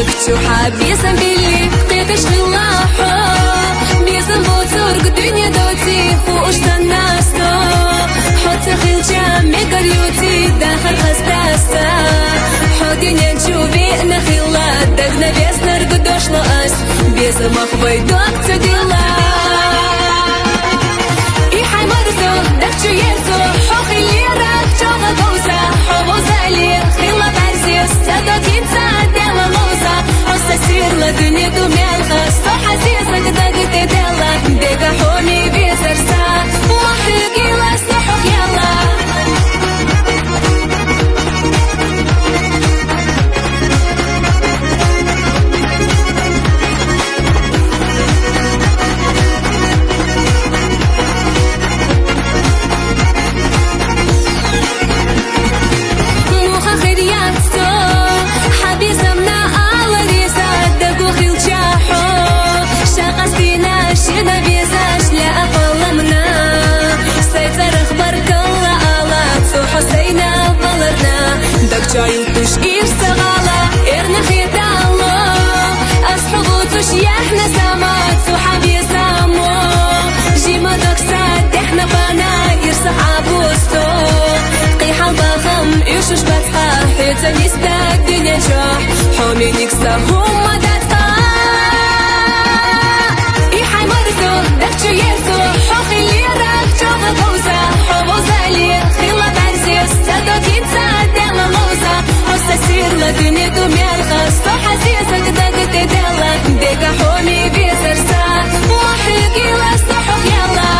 داكчу حبيسم بلي قيتش غلاحو بيسم بوتورك دنيا دوتي خوش الناسو حط خلجة ميقريوتي داخل خستاسا حودي ننشو بينا خلات دقنا بيسنا رقدوش لأس بيسم أخوي داكчу ديلا إيحي مرزو داكчу يرزو حو خيليرا Ч1о1га Говза حوزالي خلا برزيس تدوكين سادلا موزا حوسا سيرلا دنيا دوميالخا سو حسيسك داقت ديلا ديقا حومي بيزرسا وحيقي لا سحوك يلا Дагчу Ерзо غلا إرنا خيدالو أصحابو تشيحنا سمات صحابي سامو جيما دكسات إحنا بنا يرسح عبوستو قيحة البخم يوشوش باتخا حيتا نستاك دنيا جاح حومي نكسا هما داتخا إيحي مرزو داكчу يرزو حو خيليرا Ч1о1га Говза حوزالي خلا برزيس تدوكين سادلا موزا سيرلا دنيا دوميالخا سو حسيسك داقت ديلا ديقا حومي بيزرسا وحيقي لا سحوك يلا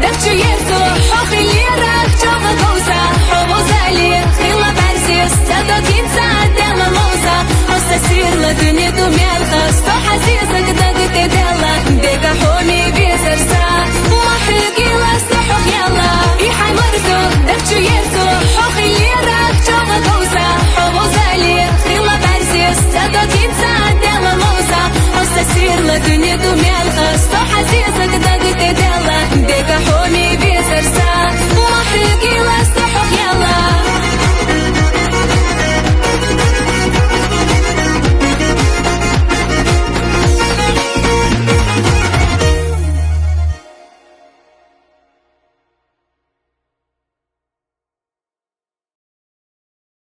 داكчу يرزو حو خيليرا Ч1о1га Говза حوزالي خلا برزيس تدوكين سادلا موزا حوسا سيرلا دنيا دوميالخا سو حسيسك داقت ديلا ديقا حومي بيزرسا وحيقي لا سحوك يلا إيحي مرزو داكчу يرزو حو خيليرا Ч1о1га Говза حوزالي خلا برزيس تدوكين سادلا موزا حوسا سيرلا دنيا دوميالخا سو حسيسك